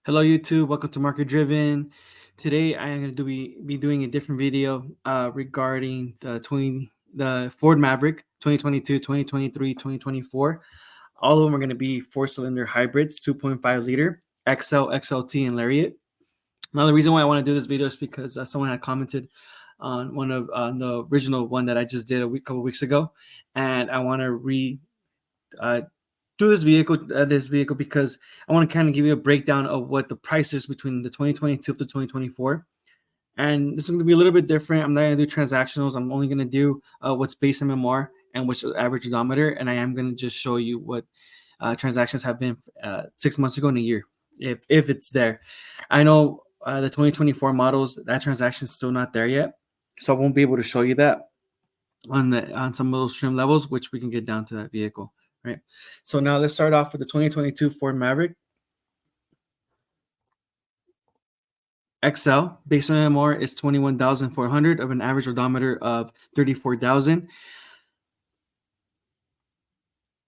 Hello YouTube, welcome to Market Driven. Today I am going to be doing a different video regarding the Ford Maverick 2022, 2023, 2024. All of them are going to be four-cylinder hybrids, 2.5 liter, XL, XLT, and Lariat. Now the reason why I want to do this video is because someone had commented on one of the original one that I just did a couple weeks ago, and I want to uh, do this vehicle because I want to kind of give you a breakdown of what the price is between the 2022 to 2024. And this is going to be a little bit different. I'm not going to do transactionals. I'm only going to do what's base MMR and what's average odometer. And I am going to just show you what transactions have been 6 months ago in a year, if it's there. I know the 2024 models, that transaction is still not there yet. So I won't be able to show you that on some of those trim levels, which we can get down to that vehicle. Right. So now let's start off with the 2022 Ford Maverick XL. Base MMR is 21,400 of an average odometer of 34,000.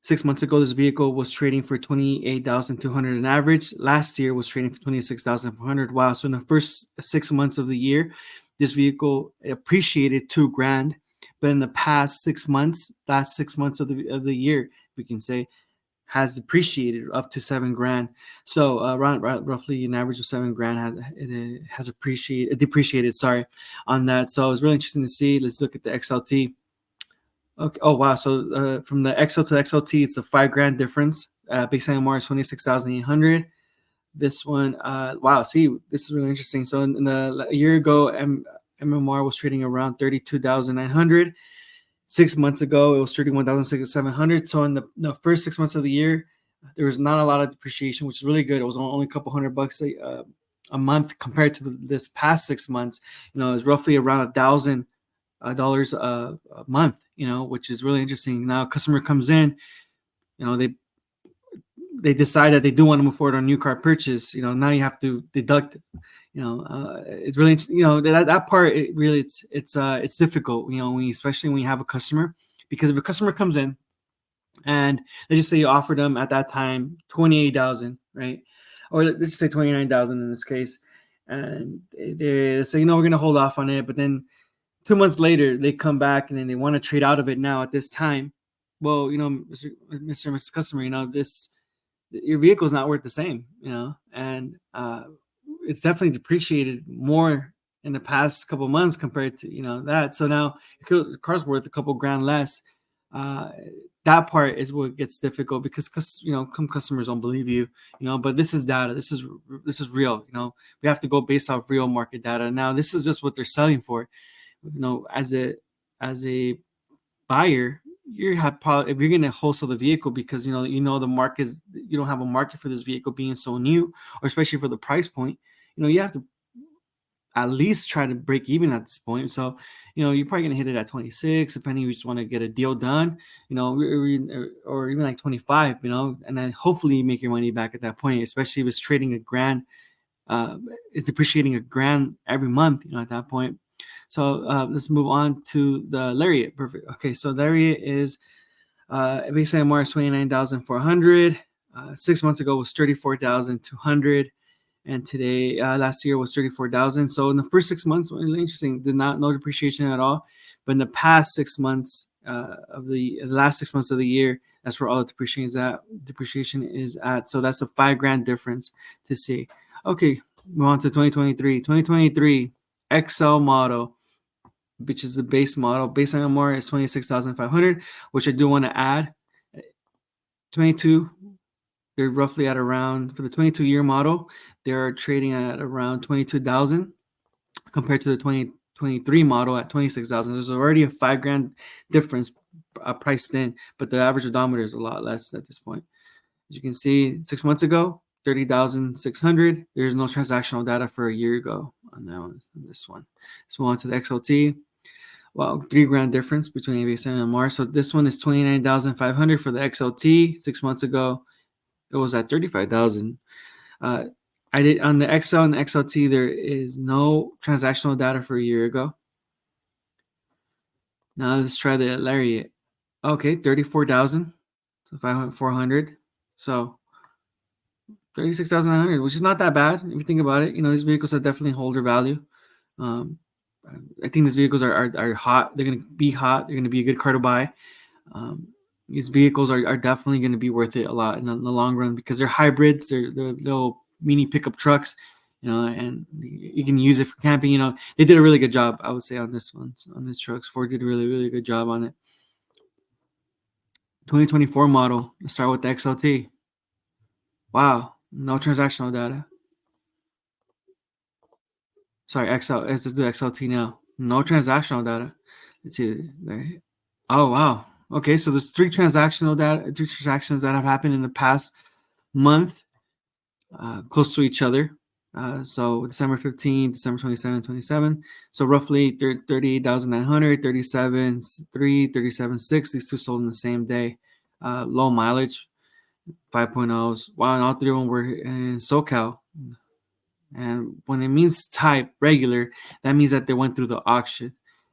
6 months ago, this vehicle was trading for 28,200 on average. Last year was trading for 26,400. Wow. So in the first 6 months of the year, this vehicle appreciated $2,000. But in the past 6 months, last 6 months of the year, we can say, has depreciated up to $7,000. So around roughly an average of $7,000 has depreciated. Sorry, on that. So it's really interesting to see. Let's look at the XLT. Okay. Oh wow. So from the XL to the XLT, it's a $5,000 difference. Base MMR is 26,800. This one, wow. See, this is really interesting. So a year ago, MMR was trading around 32,900. 6 months ago, it was 31,700. So in the first 6 months of the year, there was not a lot of depreciation, which is really good. It was only a couple $100 a month compared to this past 6 months. It was roughly around $1,000 a month. Which is really interesting. Now, a customer comes in, they decide that they do want to move forward on a new car purchase. Now you have to deduct. It's really that part. It's difficult. Especially when you have a customer, because if a customer comes in and let's just say you offer them at that time 28,000, right? Or let's just say 29,000 in this case, and they say we're gonna hold off on it, but then 2 months later they come back and then they want to trade out of it now at this time. Well, Mr. and Mrs. Customer, your vehicle is not worth the same, and it's definitely depreciated more in the past couple of months compared to that. So now the car's worth a couple grand less. That part is what gets difficult because some customers don't believe you, but this is data. This is real. We have to go based off real market data. Now this is just what they're selling for. As a buyer, if you're going to wholesale the vehicle because the market you don't have a market for this vehicle being so new, or especially for the price point, you have to at least try to break even at this point. So you're probably going to hit it at 26, depending if you just want to get a deal done, or even like 25, and then hopefully you make your money back at that point, especially if it's trading $1,000. It's depreciating $1,000 every month, at that point. So let's move on to the Lariat. Perfect. Okay, so Lariat is base MMR is 29,400. 6 months ago was 34,200, and today last year was 34,000. So in the first 6 months, really interesting. No depreciation at all, but in the past 6 months of the last 6 months of the year, that's where all the depreciation is at. So that's a $5,000 difference to see. Okay, move on to 2023. 2023 XL model, which is the base model. Base MMR is 26,500, which I do want to add. 22, they're roughly at around, for the 22-year model, they're trading at around 22,000 compared to the 2023 model at 26,000. There's already a $5,000 difference priced in, but the average odometer is a lot less at this point. As you can see, 6 months ago, 30,600. There's no transactional data for a year ago on that one. This one. Let's move on to the XLT. Well, $3,000 difference between base and MMR. So this one is 29,500 for the XLT. 6 months ago, it was at 35,000. I did on the XL and the XLT. There is no transactional data for a year ago. Now let's try the Lariat. Okay, 34,000. So 400. So $36,900, which is not that bad if you think about it. These vehicles have definitely hold their value. Um, I think these vehicles are hot. They're going to be hot. They're going to be a good car to buy. Um, these vehicles are definitely going to be worth it a lot in the long run because they're hybrids. They're little mini pickup trucks, and you can use it for camping. They did a really good job, I would say, on this one, on this trucks. Ford did a really, really good job on it. 2024 model. Let's start with the XLT. Wow, no transactional data. Sorry, let's do XLT now. No transactional data. Let's see. There. Oh wow. Okay, so there's three transactions that have happened in the past month, close to each other. So December 15, December 27, 27. So roughly 38,900, 37.3, 37.6. These two sold in the same day. Low mileage, 5.0s. Wow, and all three of them were in SoCal. And when it means type regular, that means that they went through the auction.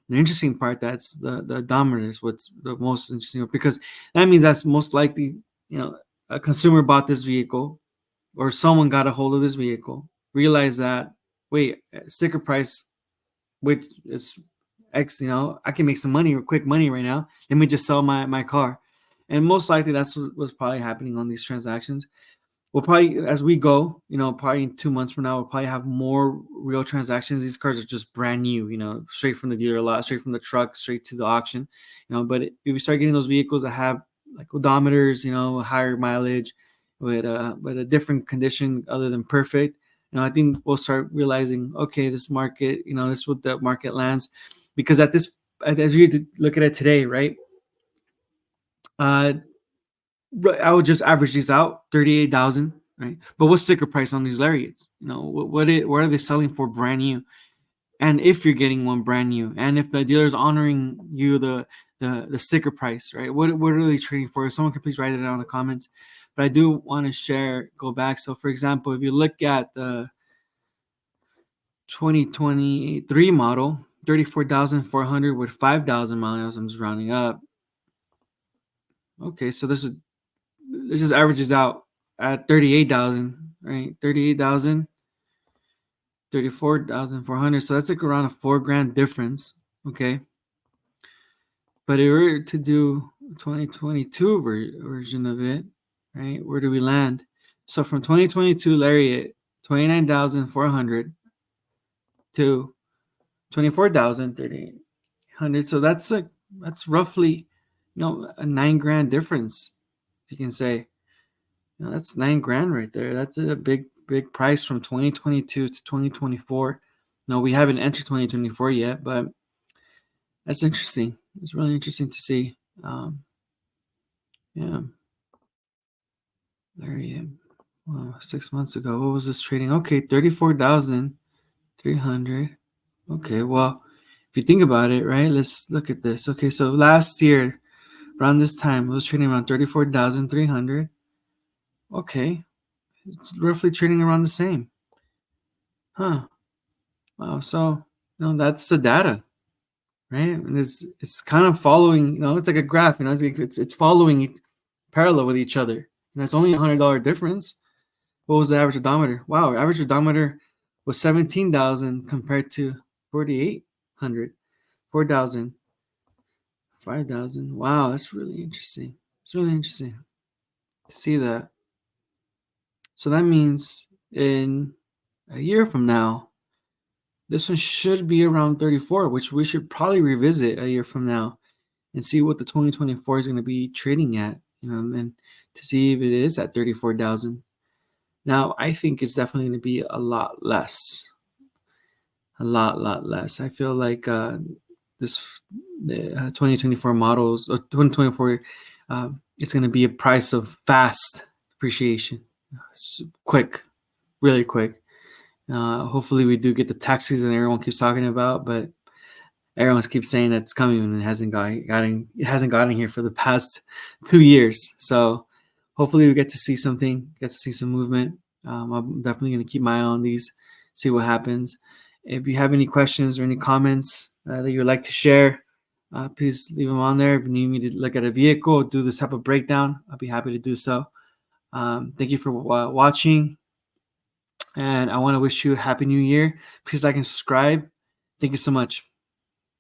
The interesting part, that's the odometer is what's the most interesting, because that means that's most likely, a consumer bought this vehicle or someone got a hold of this vehicle, realized that, wait, sticker price, which is X, I can make some money or quick money right now. Let me just sell my car. And most likely that's what's probably happening on these transactions. We'll probably, as we go, probably in 2 months from now, we'll probably have more real transactions. These cars are just brand new, straight from the dealer lot, straight from the truck, straight to the auction, but if we start getting those vehicles that have like odometers, higher mileage with a different condition other than perfect, I think we'll start realizing, okay, this market, this is what the market lands, because as we look at it today, right? I would just average these out, 38,000, right? But what's sticker price on these Lariats? What are they selling for brand new? And if you're getting one brand new, and if the dealer's honoring you the sticker price, right? What are they trading for? If someone can please write it down in the comments. But I do want to go back. So for example, if you look at the 2023 model, 34,400 with 5,000 miles. I'm just rounding up. Okay, so this just averages out at 38,000, right? 38,000, 34,400. So that's like around a $4,000 difference. Okay. But if we were to do 2022 version of it, right? Where do we land? So from 2022 Lariat, 29,400 to 24,300. So that's roughly, a $9,000 difference. You can say, that's $9,000 right there. That's a big price from 2022 to 2024. No, we haven't entered 2024 yet, but that's interesting. It's really interesting to see. Yeah. There you go. Wow, 6 months ago, what was this trading? Okay, 34,300. Okay, well, if you think about it, right? Let's look at this. Okay, so last year, around this time, it was trading around 34,300. Okay, it's roughly trading around the same. Huh. Wow. So, that's the data, right? And it's kind of following, it's like a graph, it's following it parallel with each other. And it's only $100 difference. What was the average odometer? Wow, average odometer was 17,000 compared to 4,800, 4,000, 5,000. Wow, that's really interesting. It's really interesting to see that. So that means in a year from now, this one should be around 34, which we should probably revisit a year from now and see what the 2024 is going to be trading at, and to see if it is at 34,000. Now, I think it's definitely going to be a lot less. A lot less. I feel like this the 2024 models or 2024, it's going to be a price of fast depreciation, quick, really quick. Hopefully, we do get the tax season everyone keeps talking about, but everyone keeps saying that it's coming and it hasn't gotten here for the past 2 years. So hopefully, we get to see something, get to see some movement. I'm definitely going to keep my eye on these, see what happens. If you have any questions or any comments that you would like to share, please leave them on there. If you need me to look at a vehicle, do this type of breakdown, I'll be happy to do so. Thank you for watching, and I want to wish you a happy new year. Please like and subscribe. Thank you so much.